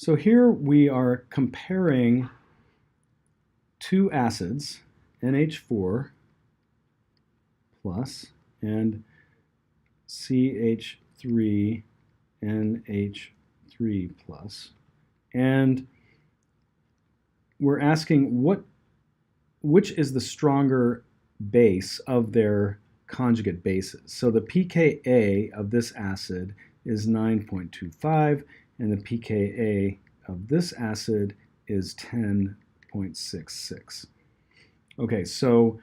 So here we are comparing two acids, NH4 plus and CH3 NH3 plus, and we're asking which is the stronger base of their conjugate bases. So the pKa of this acid is 9.25 and the pKa of this acid is 10.66. Okay, so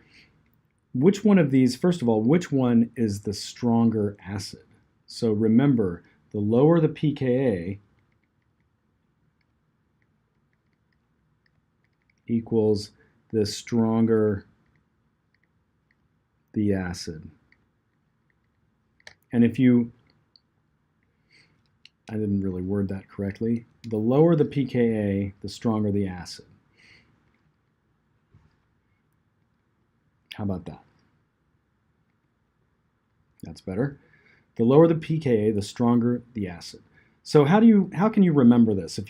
which one of these, first of all, which one is the stronger acid? So remember, the lower the pKa equals the stronger the acid. And if you, I didn't really word that correctly, the lower the pKa, the stronger the acid. How about that? That's better. The lower the pKa, the stronger the acid. So how can you remember this? If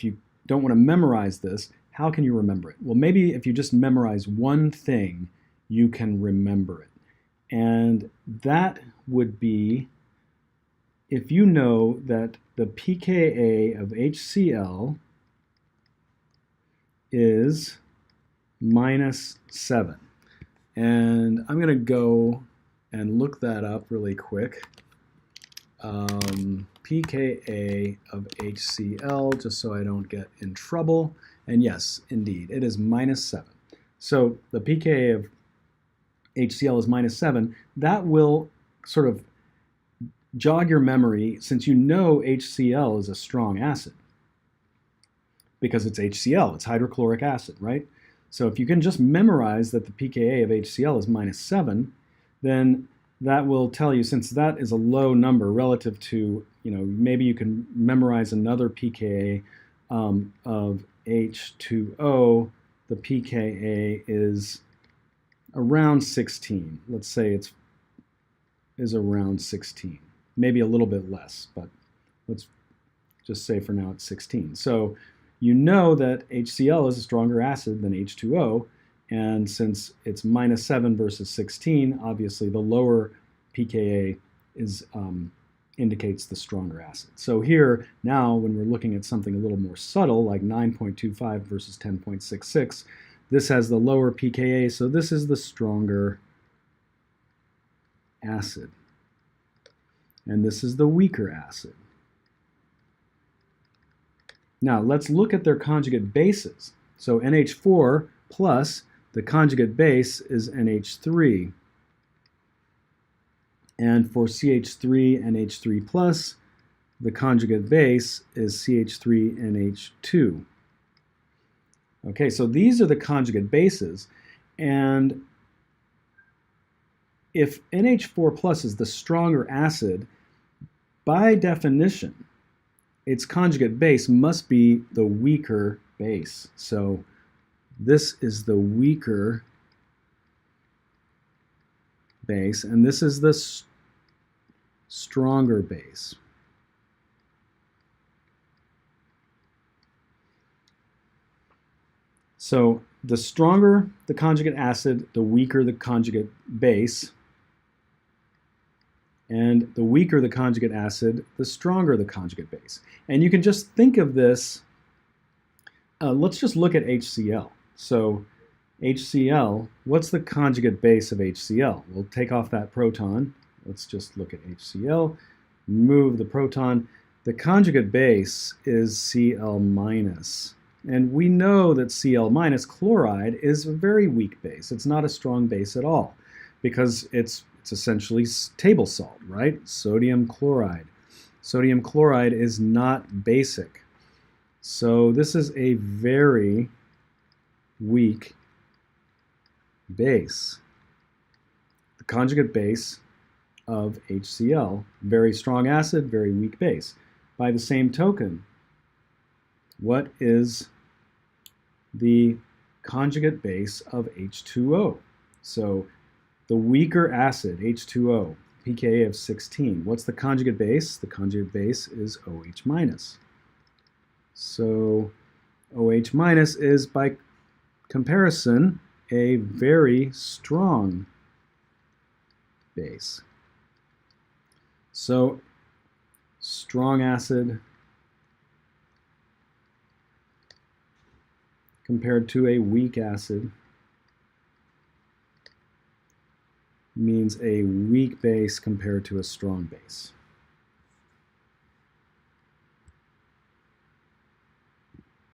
you don't want to memorize this, how can you remember it? Well, maybe if you just memorize one thing, you can remember it. And that would be if you know that the pKa of HCl is -7. And I'm going to go and look that up really quick. pKa of HCl, just so I don't get in trouble. And yes, indeed, it is -7. So the pKa of HCl is -7. That will sort of jog your memory, since you know HCl is a strong acid because it's HCl, it's hydrochloric acid, right? So if you can just memorize that the pKa of HCl is -7, then that will tell you, since that is a low number relative to, maybe you can memorize another pKa of H2O. The pKa is around 16. Let's say it is around 16. Maybe a little bit less, but let's just say for now it's 16. So you know that HCl is a stronger acid than H2O, and since it's -7 versus 16, obviously the lower pKa is indicates the stronger acid. So here, now, when we're looking at something a little more subtle, like 9.25 versus 10.66, this has the lower pKa, so this is the stronger acid. And this is the weaker acid. Now, let's look at their conjugate bases. So NH4 plus, the conjugate base is NH3. And for CH3 and H3 plus, the conjugate base is CH3NH2. Okay, so these are the conjugate bases, and if NH4 plus is the stronger acid, by definition, its conjugate base must be the weaker base. So this is the weaker base, and this is the stronger base. So the stronger the conjugate acid, the weaker the conjugate base. And the weaker the conjugate acid, the stronger the conjugate base. And you can just think of this, let's just look at HCl. So HCl, what's the conjugate base of HCl? We'll take off that proton. Let's just look at HCl, move the proton. The conjugate base is Cl-. And we know that Cl- chloride is a very weak base. It's not a strong base at all because it's essentially table salt, right? Sodium chloride. Sodium chloride is not basic. So this is a very weak base. The conjugate base of HCl, very strong acid, very weak base. By the same token, what is the conjugate base of H2O? So the weaker acid, H2O, pKa of 16. What's the conjugate base? The conjugate base is OH-. So OH minus is, by comparison, a very strong base. So strong acid compared to a weak acid means a weak base compared to a strong base.